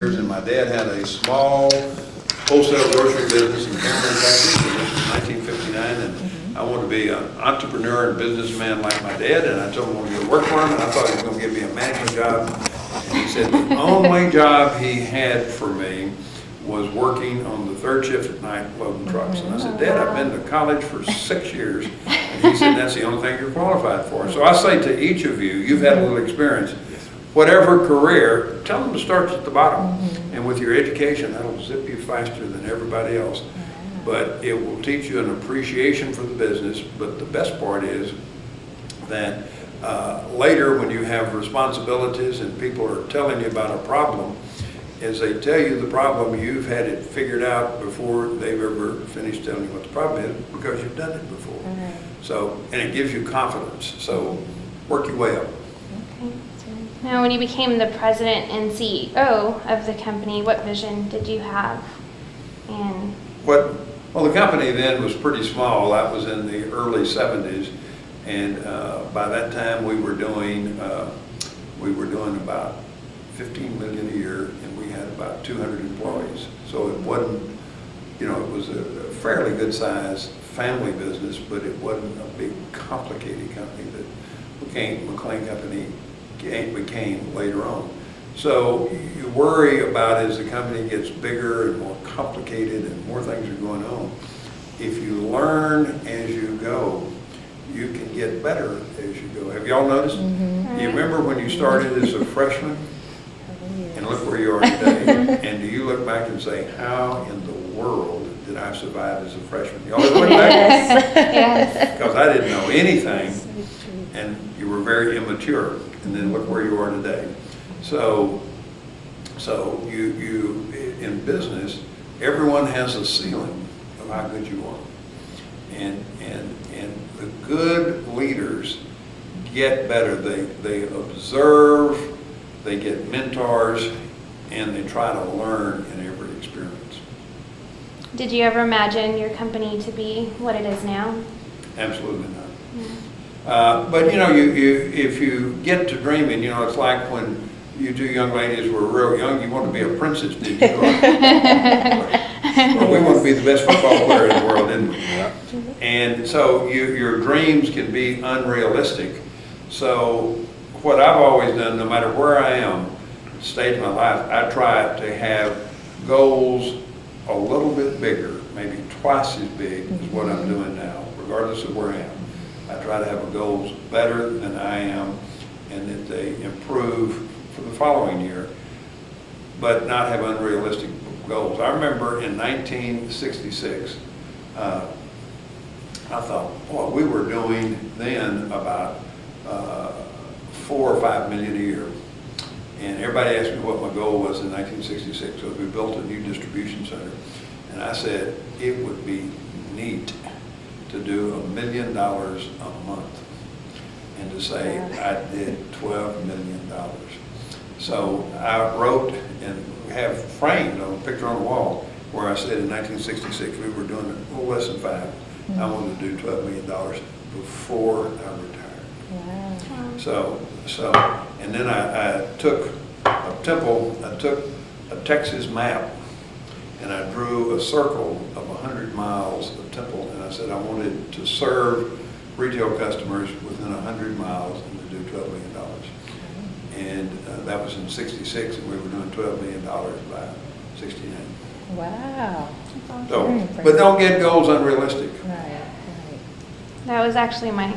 And my dad had a small wholesale grocery business in Cameron, Texas, and this was 1959, and I wanted to be an entrepreneur and businessman like my dad, and I told him I wanted to go to work for him, and I thought he was going to give me a management job. And he said the only job he had for me was working on the third shift at night loading trucks. And I said, Dad, I've been to college for 6 years. And he said, that's the only thing you're qualified for. So I say to each of you, you've had a little experience. Whatever career, tell them to start at the bottom. And with your education, that'll zip you faster than everybody else. But it will teach you an appreciation for the business. But the best part is that later when you have responsibilities and people are telling you about a problem, as they tell you the problem, you've had it figured out before they've ever finished telling you what the problem is, because you've done it before. So, and it gives you confidence. So work your way up. Now, when you became the president and CEO of the company, what vision did you have? And well, the company then was pretty small. That was in the early 70s, and by that time we were doing about 15 million a year, and we had about 200 employees. So it wasn't, it was a fairly good sized family business, but it wasn't a big complicated company that McLane Company became later on. So you worry about as the company gets bigger and more complicated and more things are going on. If you learn as you go, you can get better as you go. Have y'all noticed? Do you remember when you started as a freshman? And look where you are today. And do you look back and say, how in the world did I survive as a freshman? You always look back? yes. Because I didn't know anything, and you were very immature. And then look where you are today. So you in business, everyone has a ceiling of how good you are. And the good leaders get better. They observe, they get mentors, and they try to learn in every experience. Did you ever imagine your company to be what it is now? Absolutely not. But if you get to dreaming, it's like when you two young ladies were real young, you wanted to be a princess, didn't you? Well, we want to be the best football player in the world, didn't we? And so your dreams can be unrealistic. So what I've always done, no matter where I am, stage of my life, I try to have goals a little bit bigger, maybe twice as big as what I'm doing now, regardless of where I am. I try to have goals better than I am, and that they improve for the following year, but not have unrealistic goals. I remember in 1966, I thought, boy, we were doing then about 4 or 5 million a year. And everybody asked me what my goal was in 1966. So we built a new distribution center. And I said, it would be neat to do $1 million a month, and to say I did $12 million. So I wrote and have framed on a picture on the wall where I said in 1966 we were doing a little less than 5. I wanted to do $12 million before I retired. Wow. So, and then I took a Texas map, and I drew a circle of 100 miles of temple, and I said I wanted to serve retail customers within 100 miles and to do $12 million. And that was in 66, and we were doing $12 million by 69. Wow. So, but don't get goals unrealistic. Right. That was actually my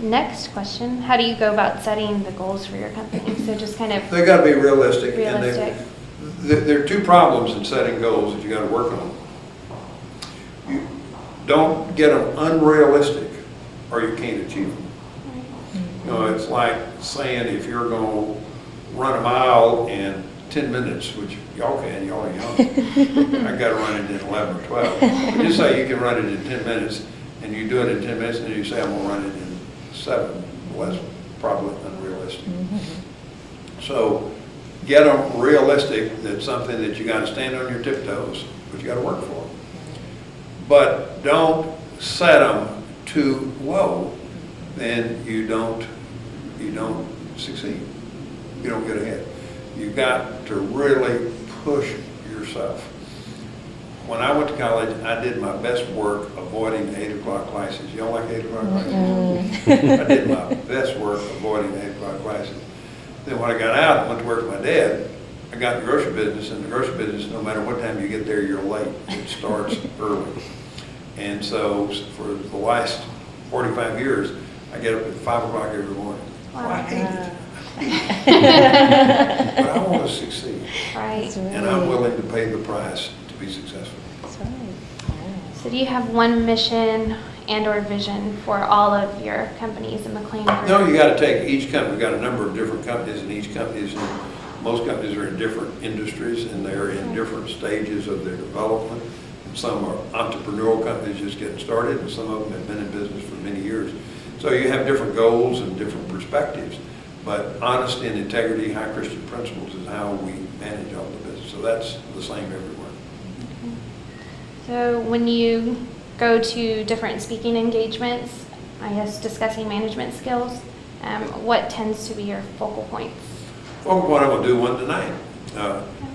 next question. How do you go about setting the goals for your company? So just kind of They got to be realistic. realistic. And there are two problems in setting goals that you got to work on. You don't get them unrealistic, or you can't achieve them. It's like saying if you're going to run a mile in 10 minutes, which y'all can, y'all are young. I got to run it in 11 or 12. But just say you can run it in 10 minutes, and you do it in 10 minutes, and you say I'm going to run it in 7. Well, that's probably unrealistic. So get them realistic. That's something that you got to stand on your tiptoes, but you got to work for them. But don't set them too low, then you don't succeed. You don't get ahead. You got to really push yourself. When I went to college, I did my best work avoiding 8 o'clock classes. Y'all like 8 o'clock classes? I did my best work avoiding 8 o'clock classes. Then when I got out and went to work with my dad, I got in the grocery business. And the grocery business, no matter what time you get there, you're late. It starts early. And so for the last 45 years, I get up at 5 o'clock every morning. Wow. I hate it. But I want to succeed. Right. That's And I'm willing to pay the price to be successful. That's right. Yeah. So do you have one mission and or vision for all of your companies in McLean Group? No, you got to take each company. We've got a number of different companies, and each company most companies are in different industries, and they're in different stages of their development. And some are entrepreneurial companies just getting started, and some of them have been in business for many years. So you have different goals and different perspectives. But honesty and integrity, high Christian principles is how we manage all the business. So that's the same everywhere. Okay. So when you go to different speaking engagements, I guess discussing management skills, what tends to be your focal points? Well, what I'm going to do one tonight.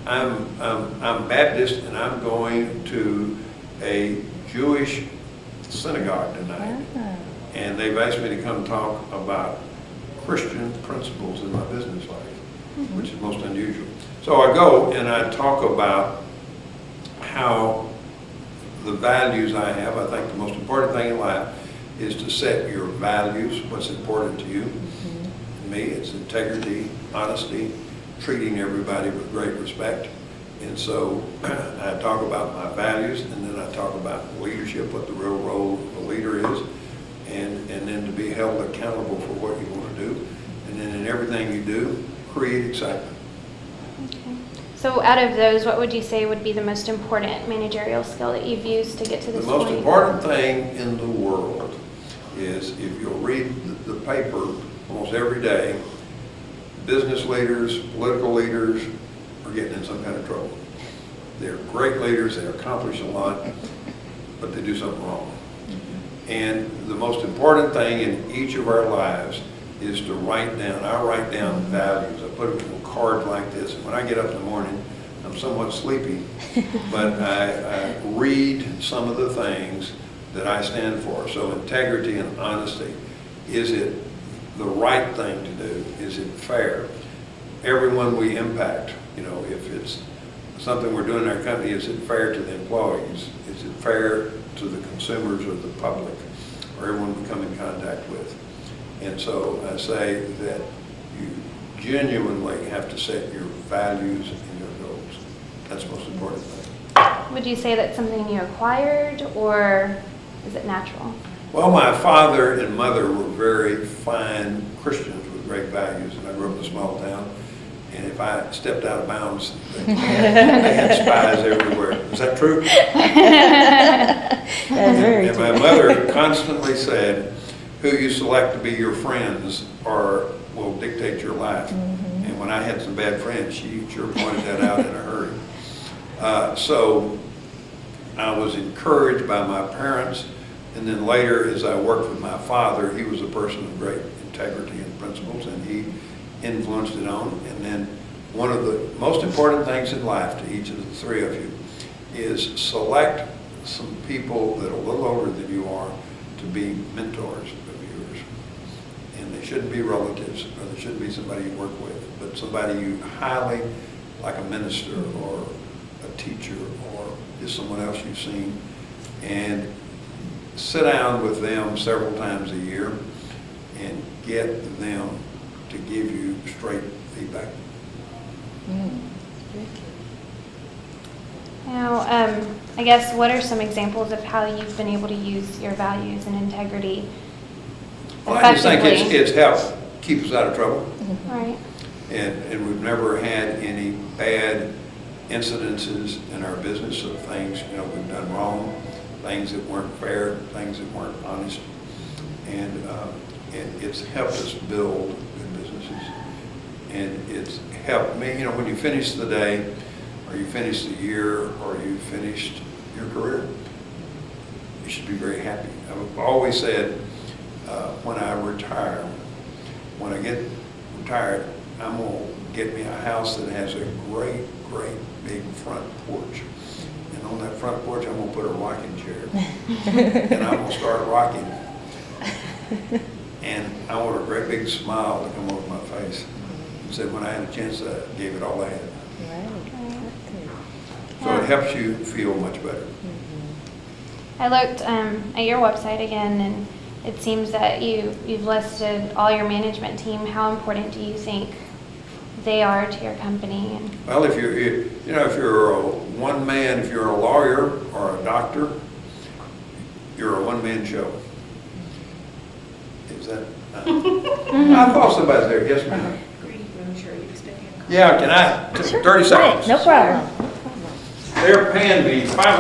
I'm Baptist, and I'm going to a Jewish synagogue tonight. Ah. And they've asked me to come talk about Christian principles in my business life, which is most unusual. So I go and I talk about how the values I have. I think the most important thing in life is to set your values, what's important to you. To me, it's integrity, honesty, treating everybody with great respect. And so I talk about my values, and then I talk about leadership, what the real role of a leader is, and then to be held accountable for what you want to do. And then in everything you do, create excitement. Okay. So out of those, what would you say would be the most important managerial skill that you've used to get to The this most point? important thing in the world is, if you'll read the paper almost every day, business leaders, political leaders are getting in some kind of trouble. They're great leaders, they accomplish a lot, but they do something wrong. And the most important thing in each of our lives is to write down. I write down values. I put them on cards like this. And when I get up in the morning, I'm somewhat sleepy, but I read some of the things that I stand for. So integrity and honesty. Is it the right thing to do? Is it fair? Everyone we impact, if it's something we're doing in our company, is it fair to the employees? Is it fair to the consumers or the public, or everyone we come in contact with? And so I say that you genuinely have to set your values and your goals. That's the most important thing. Would you say that's something you acquired, or is it natural? Well, my father and mother were very fine Christians with great values, and I grew up in a small town. And if I stepped out of bounds, they had spies everywhere. Is that true? That's very And true. my mother constantly said, who you select to be your friends will dictate your life. And when I had some bad friends, she sure pointed that out in a hurry. So I was encouraged by my parents. And then later, as I worked with my father, he was a person of great integrity and principles, and he influenced it on. And then one of the most important things in life to each of the three of you is select some people that are a little older than you are to be mentors of yours. And they shouldn't be relatives, or they shouldn't be somebody you work with, but somebody you highly, like a minister or a teacher or just someone else you've seen, and sit down with them several times a year and get them to give you straight feedback. Now, I guess, what are some examples of how you've been able to use your values and integrity Well, I just think effectively? it's helped keep us out of trouble. Right. And we've never had any bad incidences in our business of things, we've done wrong, things that weren't fair, things that weren't honest. And it's helped us build good businesses. And it's helped me, when you finish the day, or you finish the year, or you finished your career, you should be very happy. I've always said, when I retire, when I get retired, I'm going to get me a house that has a great, great big front porch. And on that front porch, I'm gonna put a rocking chair. And I'm gonna start rocking. And I want a great big smile to come over my face. He said, when I had a chance, I gave it all I had. Right. So it helps you feel much better. I looked at your website again, and it seems that you've listed all your management team. How important do you think they are to your company? And Well, if you're a one man, if you're a lawyer or a doctor, you're a one-man show. Is that? I thought somebody's there. Yes, ma'am. Yeah, can I? Sure. 30 seconds. Right, no problem. They're paying me $500